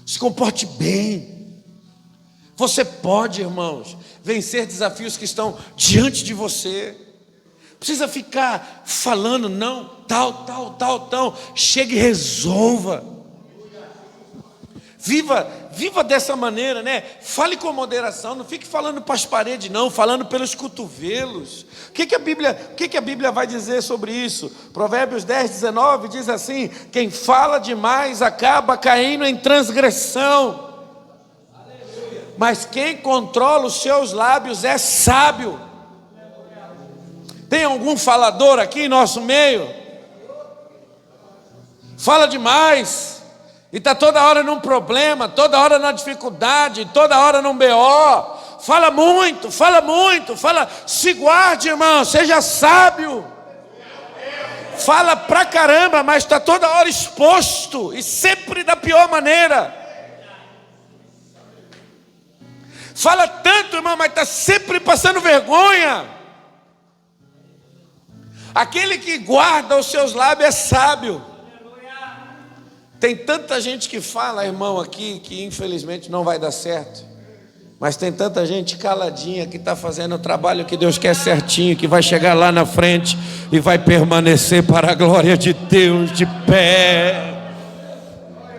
Se comporte bem. Você pode, irmãos, vencer desafios que estão diante de você. Não precisa ficar falando, não, tal. Chegue e resolva. Viva dessa maneira, né? Fale com moderação, não fique falando para as paredes, não, falando pelos cotovelos. O que a Bíblia vai dizer sobre isso? Provérbios 10:19 diz assim: quem fala demais acaba caindo em transgressão, mas quem controla os seus lábios é sábio. Tem algum falador aqui em nosso meio? Fala demais. E está toda hora num problema, toda hora na dificuldade, toda hora num BO. Fala muito. Se guarde, irmão, seja sábio. Fala pra caramba, mas está toda hora exposto. E sempre da pior maneira. Fala tanto, irmão, mas está sempre passando vergonha. Aquele que guarda os seus lábios é sábio. Tem tanta gente que fala, irmão, aqui, que infelizmente não vai dar certo. Mas tem tanta gente caladinha que está fazendo o trabalho que Deus quer certinho, que vai chegar lá na frente e vai permanecer para a glória de Deus de pé.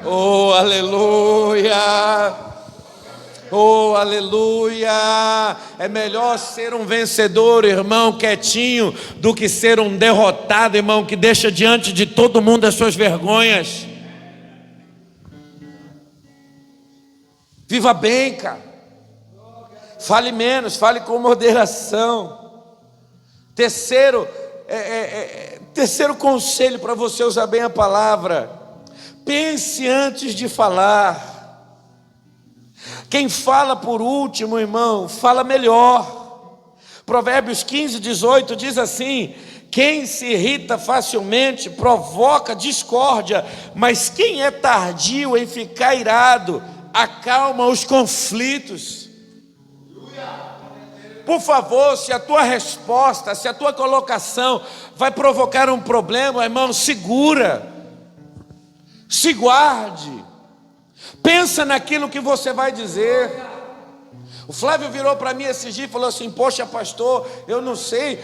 Oh, aleluia! Oh, aleluia! É melhor ser um vencedor, irmão, quietinho, do que ser um derrotado, irmão, que deixa diante de todo mundo as suas vergonhas. Viva bem, cara. Fale menos, fale com moderação. Terceiro conselho para você usar bem a palavra: pense antes de falar. Quem fala por último, irmão, fala melhor. Provérbios 15:18 diz assim: quem se irrita facilmente provoca discórdia, mas quem é tardio em ficar irado acalma os conflitos. Por favor, se a tua resposta, se a tua colocação vai provocar um problema, irmão, segura. Se guarde. Pensa naquilo que você vai dizer. O Flávio virou para mim esse dia e falou assim: poxa, pastor, eu não sei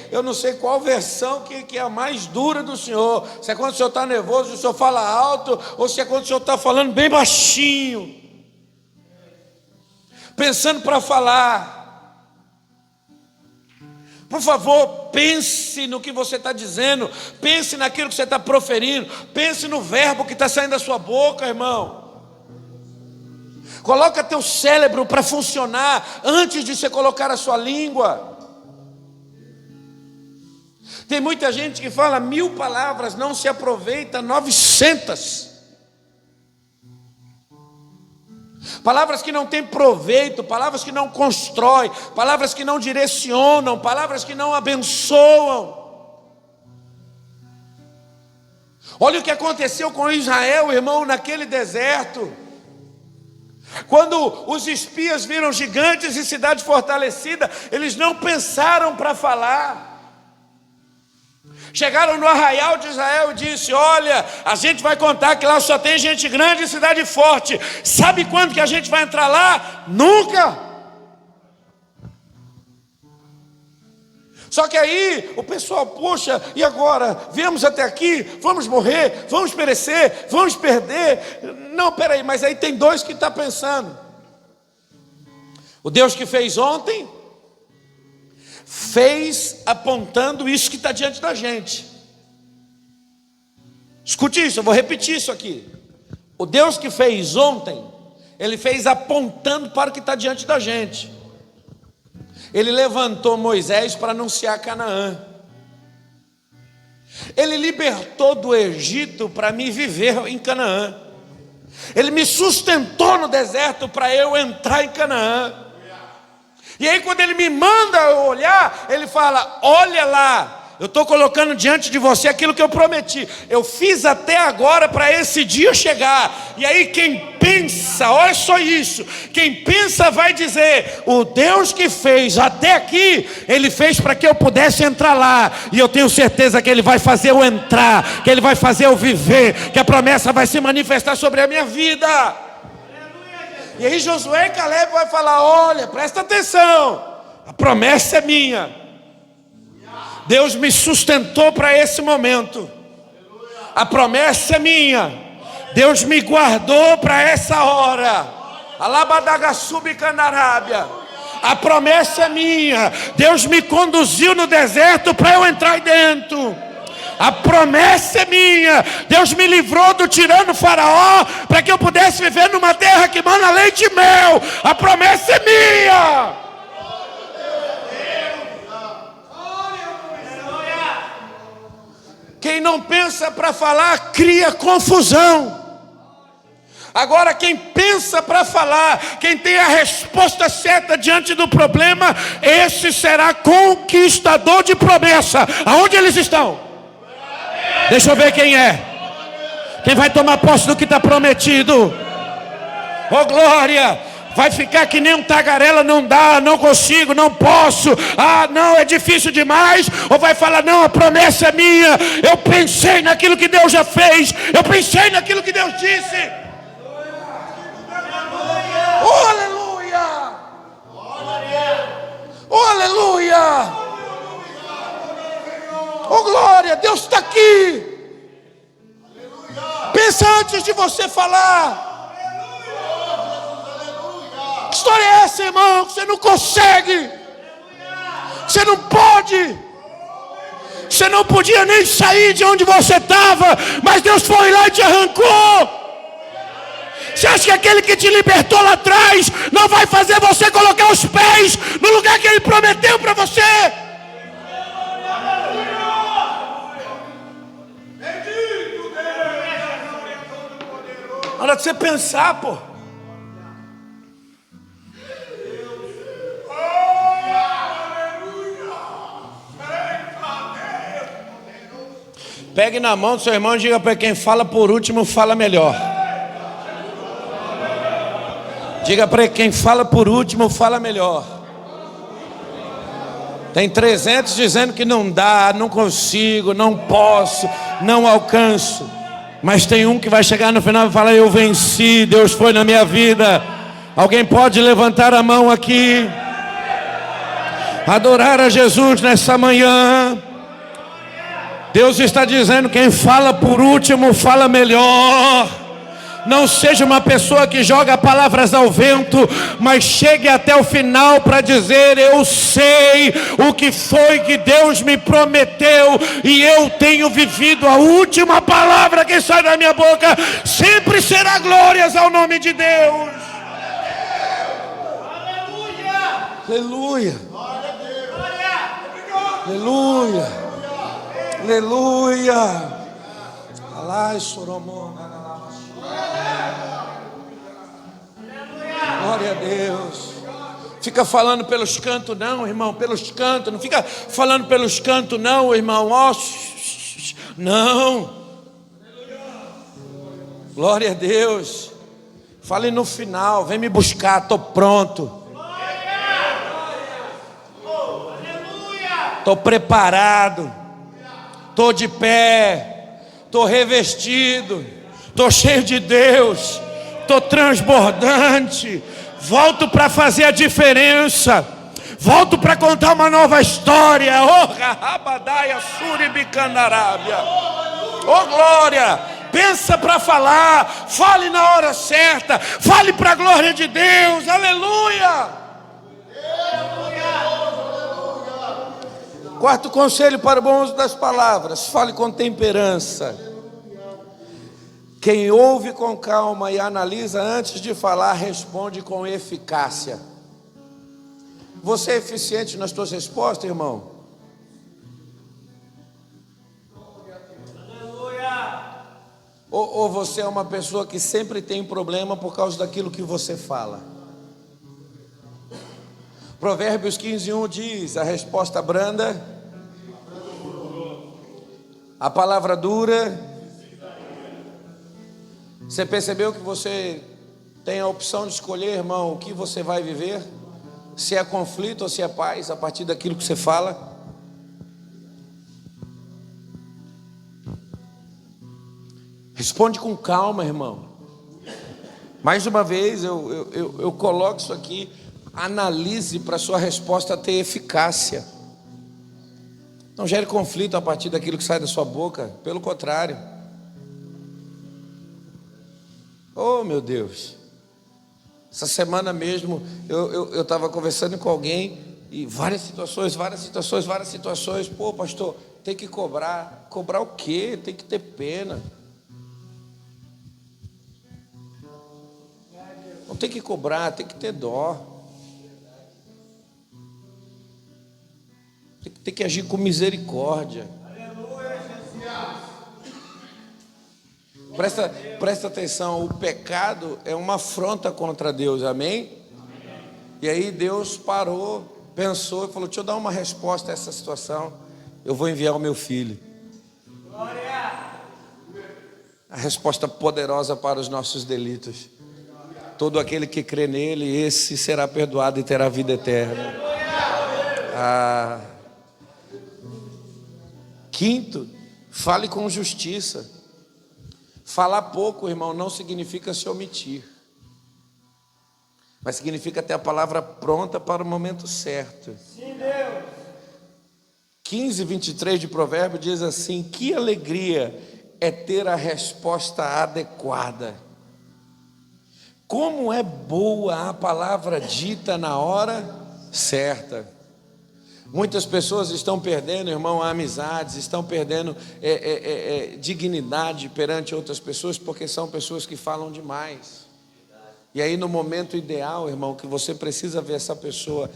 qual versão que é a mais dura do senhor. Se é quando o senhor está nervoso, o senhor fala alto, ou se é quando o senhor está falando bem baixinho. Pensando para falar. Por favor, pense no que você está dizendo. Pense naquilo que você está proferindo. Pense no verbo que está saindo da sua boca, irmão. Coloca teu cérebro para funcionar antes de você colocar a sua língua. Tem muita gente que fala 1000 palavras, não se aproveita 900. Palavras que não têm proveito, palavras que não constroem, palavras que não direcionam, palavras que não abençoam. Olha o que aconteceu com Israel, irmão, naquele deserto. Quando os espias viram gigantes e cidade fortalecida, eles não pensaram para falar. Chegaram no arraial de Israel e disse: olha, a gente vai contar que lá só tem gente grande e cidade forte. Sabe quando que a gente vai entrar lá? Nunca. Só que aí o pessoal, poxa, e agora? Viemos até aqui, vamos morrer, vamos perecer, vamos perder. Não, peraí, mas aí tem dois que estão pensando. O Deus que fez ontem fez apontando isso que está diante da gente. Escute isso, eu vou repetir isso aqui. O Deus que fez ontem, Ele fez apontando para o que está diante da gente. Ele levantou Moisés para anunciar Canaã. Ele libertou do Egito para me viver em Canaã. Ele me sustentou no deserto para eu entrar em Canaã. E aí quando Ele me manda olhar, Ele fala: olha lá, eu estou colocando diante de você aquilo que eu prometi. Eu fiz até agora para esse dia chegar. E aí quem pensa, olha só isso, quem pensa vai dizer: o Deus que fez até aqui, Ele fez para que eu pudesse entrar lá. E eu tenho certeza que Ele vai fazer eu entrar, que Ele vai fazer eu viver, que a promessa vai se manifestar sobre a minha vida. E aí Josué e Caleb vai falar: olha, presta atenção, a promessa é minha. Deus me sustentou para esse momento. A promessa é minha. Deus me guardou para essa hora. Alabadagasubicandarábia. A promessa é minha. Deus me conduziu no deserto para eu entrar aí dentro. A promessa é minha. Deus me livrou do tirano faraó para que eu pudesse viver numa terra que mana leite e mel. A promessa é minha. Quem não pensa para falar, cria confusão. Agora, quem pensa para falar, quem tem a resposta certa diante do problema, esse será conquistador de promessa. Aonde eles estão? Deixa eu ver quem é. Quem vai tomar posse do que está prometido? Oh glória! Vai ficar que nem um tagarela, não dá, não consigo, não posso, ah não, é difícil demais. Ou vai falar: não, a promessa é minha. Eu pensei naquilo que Deus já fez, eu pensei naquilo que Deus disse. Oh aleluia! Oh aleluia! Oh glória, Deus está aqui. Pensa antes de você falar. Que história é essa, irmão? Que você não consegue, você não pode, você não podia nem sair de onde você estava, mas Deus foi lá e te arrancou. Você acha que aquele que te libertou lá atrás não vai fazer você colocar os pés no lugar que Ele prometeu para você? Na hora de você pensar, pô. Pegue na mão do seu irmão e diga para quem fala por último, fala melhor. Diga para quem fala por último, fala melhor. Tem 300 dizendo que não dá, não consigo, não posso, não alcanço. Mas tem um que vai chegar no final e falar: eu venci, Deus foi na minha vida. Alguém pode levantar a mão aqui? Adorar a Jesus nessa manhã. Deus está dizendo: quem fala por último, fala melhor. Não seja uma pessoa que joga palavras ao vento, mas chegue até o final para dizer: eu sei o que foi que Deus me prometeu, e eu tenho vivido a última palavra que sai da minha boca. Sempre será glórias ao nome de Deus. Aleluia. Aleluia. Aleluia. Alai Soromon. Glória a Deus. Fica falando pelos cantos não, irmão, pelos cantos. Não fica falando pelos cantos não, irmão. Oh, não. Glória a Deus. Fale no final: vem me buscar, estou pronto. Estou preparado. Estou de pé. Estou revestido. Estou cheio de Deus. Estou transbordante. Volto para fazer a diferença. Volto para contar uma nova história. Oh, Rabadaia Suribicandarábia. Oh, glória. Pensa para falar. Fale na hora certa. Fale para a glória de Deus. Aleluia. Quarto conselho para o bom uso das palavras: fale com temperança. Quem ouve com calma e analisa antes de falar, responde com eficácia. Você é eficiente nas suas respostas, irmão? Ou você é uma pessoa que sempre tem problema por causa daquilo que você fala? Provérbios 15:1 diz: a resposta branda, a palavra dura. Você percebeu que você tem a opção de escolher, irmão, o que você vai viver? Se é conflito ou se é paz, a partir daquilo que você fala? Responde com calma, irmão. Mais uma vez, eu coloco isso aqui, analise para a sua resposta ter eficácia. Não gere conflito a partir daquilo que sai da sua boca, pelo contrário. Oh, meu Deus. Essa semana mesmo, eu estava conversando com alguém e várias situações. Pô, pastor, tem que cobrar. Cobrar o quê? Tem que ter pena. Não tem que cobrar, tem que ter dó. Tem que agir com misericórdia. Presta atenção, o pecado é uma afronta contra Deus, amém? E aí Deus parou, pensou e falou: deixa eu dar uma resposta a essa situação. Eu vou enviar o meu filho. A resposta poderosa para os nossos delitos. Todo aquele que crê nele, esse será perdoado e terá vida eterna. Quinto, fale com justiça. Falar pouco, irmão, não significa se omitir, mas significa ter a palavra pronta para o momento certo. Sim, Deus. 15:23 de Provérbio diz assim: que alegria é ter a resposta adequada. Como é boa a palavra dita na hora certa. Muitas pessoas estão perdendo, irmão, amizades, estão perdendo dignidade perante outras pessoas, porque são pessoas que falam demais. E aí no momento ideal, irmão, que você precisa ver essa pessoa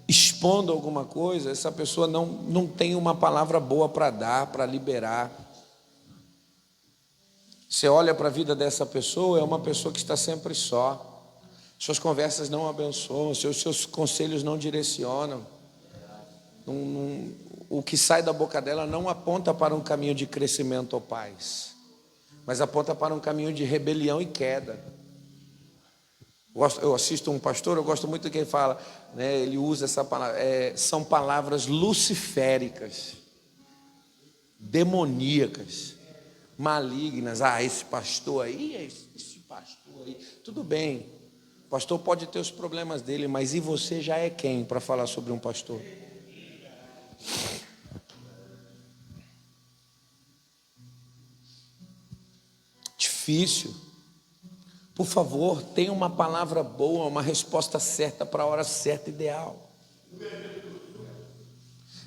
expondo alguma coisa, essa pessoa não tem uma palavra boa para dar, para liberar. Você olha para a vida dessa pessoa, é uma pessoa que está sempre só. Suas conversas não abençoam, seus conselhos não direcionam. O que sai da boca dela não aponta para um caminho de crescimento ou paz, mas aponta para um caminho de rebelião e queda. Eu assisto um pastor, eu gosto muito do que ele fala, né? Ele usa essa palavra, são palavras luciféricas, demoníacas, malignas. Esse pastor aí, tudo bem, o pastor pode ter os problemas dele, mas e você já é quem para falar sobre um pastor? Difícil. Por favor, tenha uma palavra boa, uma resposta certa para a hora certa, ideal.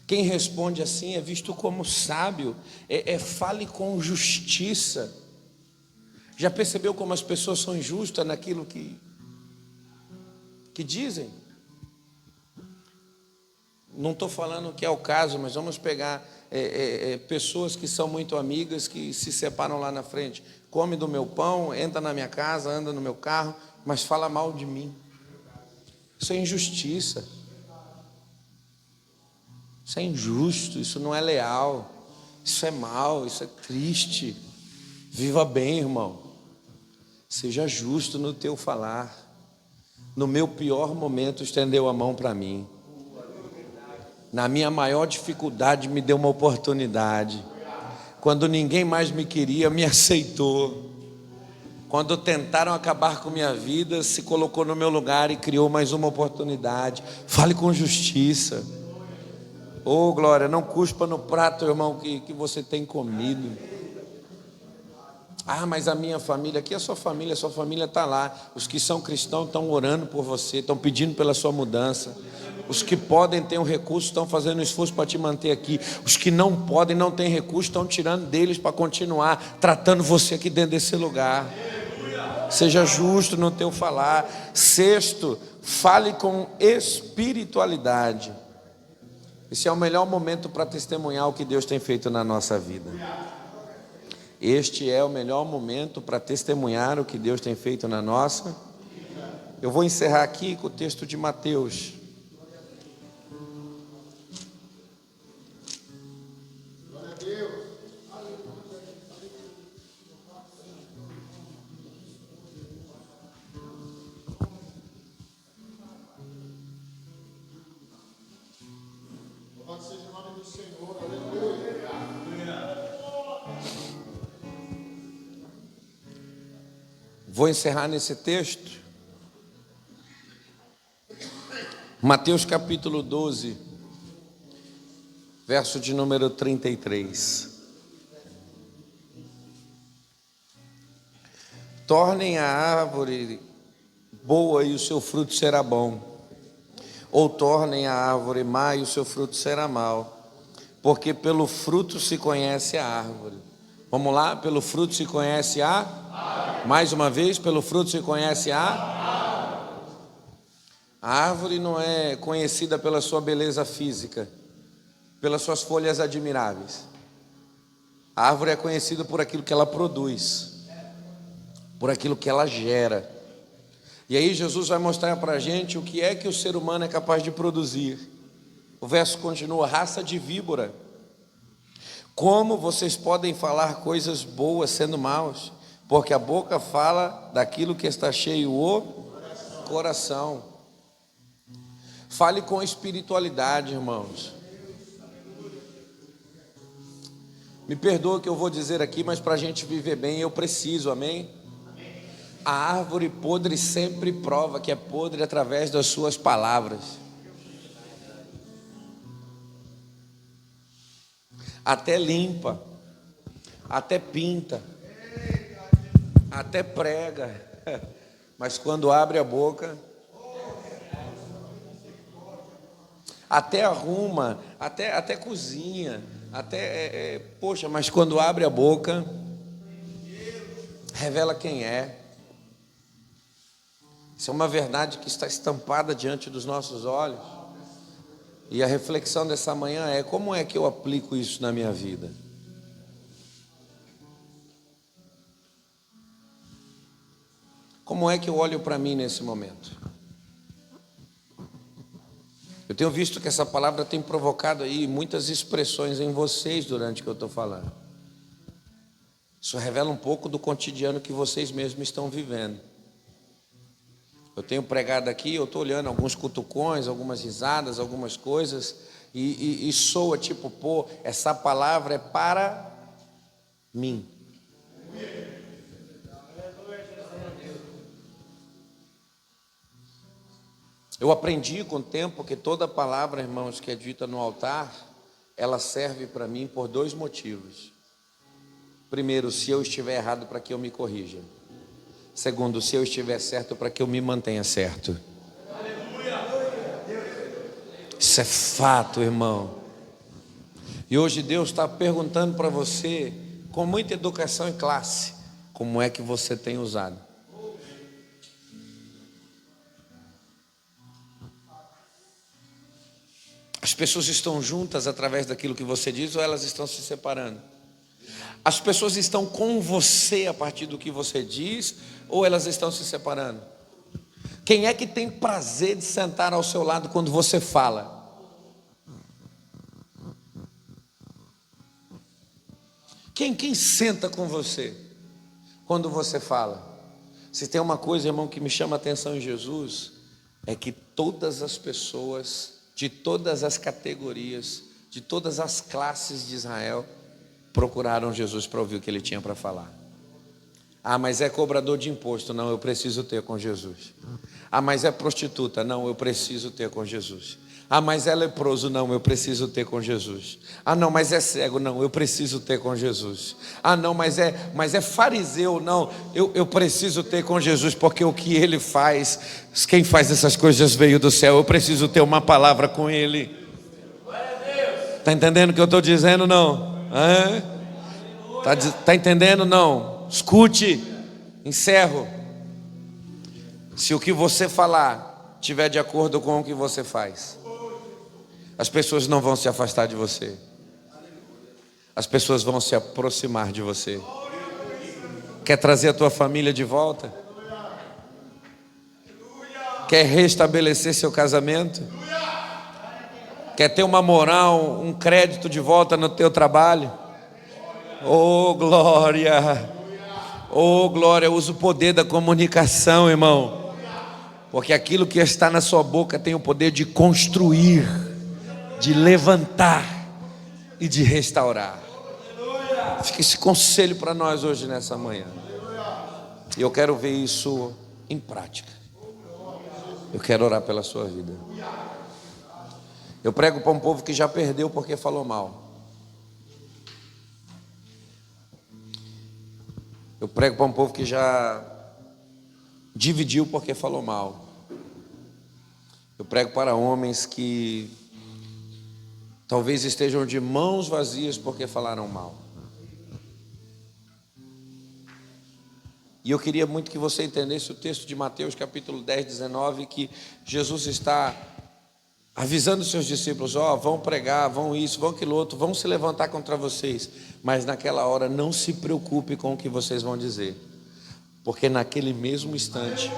Quem responde assim é visto como sábio. Fale com justiça. Já percebeu como as pessoas são injustas naquilo que dizem? Não estou falando que é o caso, mas vamos pegar pessoas que são muito amigas, que se separam lá na frente. Come do meu pão, entra na minha casa, anda no meu carro, mas fala mal de mim. Isso é injustiça. Isso é injusto, isso não é leal. Isso é mal, isso é triste. Viva bem, irmão. Seja justo no teu falar. No meu pior momento, estendeu a mão para mim. Na minha maior dificuldade, me deu uma oportunidade. Quando ninguém mais me queria, me aceitou. Quando tentaram acabar com minha vida, se colocou no meu lugar e criou mais uma oportunidade. Fale com justiça. Oh, glória, não cuspa no prato, irmão, que você tem comido. Mas a minha família, aqui é a sua família está lá. Os que são cristãos estão orando por você, estão pedindo pela sua mudança. Os que podem ter um recurso estão fazendo um esforço para te manter aqui. Os que não podem, não têm recurso, estão tirando deles para continuar tratando você aqui dentro desse lugar. Seja justo no teu falar. Sexto, fale com espiritualidade. Esse é o melhor momento para testemunhar o que Deus tem feito na nossa vida. Este é o melhor momento para testemunhar o que Deus tem feito na nossa. Eu vou encerrar aqui com o texto de Mateus. Vou encerrar nesse texto. Mateus capítulo 12, verso de número 33. Tornem a árvore boa e o seu fruto será bom, ou tornem a árvore má e o seu fruto será mau, porque pelo fruto se conhece a árvore. Vamos lá, pelo fruto se conhece a árvore. Mais uma vez, pelo fruto se conhece a árvore. A árvore não é conhecida pela sua beleza física, pelas suas folhas admiráveis. A árvore é conhecida por aquilo que ela produz, por aquilo que ela gera. E aí Jesus vai mostrar para a gente o que é que o ser humano é capaz de produzir. O verso continua: raça de víbora, como vocês podem falar coisas boas sendo maus? Porque a boca fala daquilo que está cheio o coração. Fale com espiritualidade, irmãos. Me perdoa o que eu vou dizer aqui, mas para a gente viver bem eu preciso, amém? A árvore podre sempre prova que é podre através das suas palavras. Até limpa, até pinta, até prega, mas quando abre a boca, até arruma, até cozinha, poxa, mas quando abre a boca, revela quem é. Isso é uma verdade que está estampada diante dos nossos olhos. E a reflexão dessa manhã é: como é que eu aplico isso na minha vida? Como é que eu olho para mim nesse momento? Eu tenho visto que essa palavra tem provocado aí muitas expressões em vocês durante o que eu estou falando. Isso revela um pouco do cotidiano que vocês mesmos estão vivendo. Eu tenho pregado aqui, eu estou olhando alguns cutucões, algumas risadas, algumas coisas, e soa tipo, pô, essa palavra é para mim. Eu aprendi com o tempo que toda palavra, irmãos, que é dita no altar, ela serve para mim por dois motivos. Primeiro, se eu estiver errado, para que eu me corrija. Segundo, se eu estiver certo, para que eu me mantenha certo. Isso é fato, irmão. E hoje Deus está perguntando para você, com muita educação e classe, como é que você tem usado. As pessoas estão juntas através daquilo que você diz, ou elas estão se separando? As pessoas estão com você a partir do que você diz, ou elas estão se separando? Quem é que tem prazer de sentar ao seu lado quando você fala? Quem senta com você quando você fala? Se tem uma coisa, irmão, que me chama a atenção em Jesus, é que todas as pessoas, de todas as categorias, de todas as classes de Israel, procuraram Jesus para ouvir o que ele tinha para falar. Ah, mas é cobrador de imposto. Não, eu preciso ter com Jesus. Ah, mas é prostituta. Não, eu preciso ter com Jesus. Ah, mas é leproso. Não, eu preciso ter com Jesus. Ah, não, mas é cego. Não, eu preciso ter com Jesus. Ah, não, mas é fariseu. Não, eu preciso ter com Jesus, porque o que ele faz, quem faz essas coisas veio do céu. Eu preciso ter uma palavra com ele. Está entendendo o que eu estou dizendo? Não? Tá entendendo? Não. Escute. Encerro. Se o que você falar estiver de acordo com o que você faz, as pessoas não vão se afastar de você. As pessoas vão se aproximar de você. Quer trazer a tua família de volta? Quer restabelecer seu casamento? Quer ter uma moral, um crédito de volta no teu trabalho? Oh, glória! Oh, glória! Usa o poder da comunicação, irmão. Porque aquilo que está na sua boca tem o poder de construir, de levantar e de restaurar. Fica esse conselho para nós hoje nessa manhã. E eu quero ver isso em prática. Eu quero orar pela sua vida. Eu prego para um povo que já perdeu porque falou mal. Eu prego para um povo que já dividiu porque falou mal. Eu prego para homens que talvez estejam de mãos vazias porque falaram mal. E eu queria muito que você entendesse o texto de Mateus capítulo 10, 19, que Jesus está avisando os seus discípulos: vão pregar, vão isso, vão aquilo outro, vão se levantar contra vocês, mas naquela hora não se preocupe com o que vocês vão dizer, porque naquele mesmo instante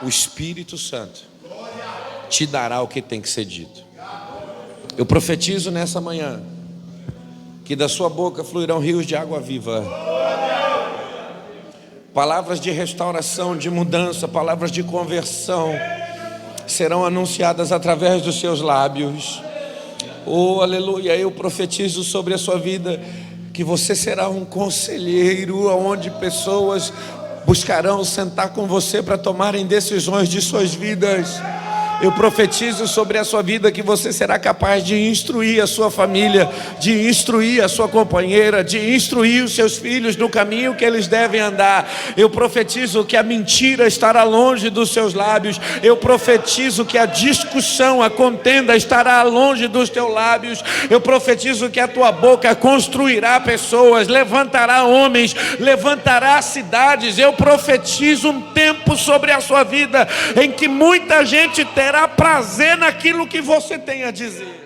o Espírito Santo te dará o que tem que ser dito. Eu profetizo nessa manhã que da sua boca fluirão rios de água viva, palavras de restauração, de mudança, palavras de conversão serão anunciadas através dos seus lábios. Oh, aleluia. Eu profetizo sobre a sua vida que você será um conselheiro, onde pessoas buscarão sentar com você para tomarem decisões de suas vidas. Eu profetizo sobre a sua vida que você será capaz de instruir a sua família, de instruir a sua companheira, de instruir os seus filhos no caminho que eles devem andar. Eu profetizo que a mentira estará longe dos seus lábios. Eu profetizo que a discussão, a contenda estará longe dos teus lábios. Eu profetizo que a tua boca construirá pessoas, levantará homens, levantará cidades. Eu profetizo um tempo sobre a sua vida em que muita gente terá prazer naquilo que você tem a dizer.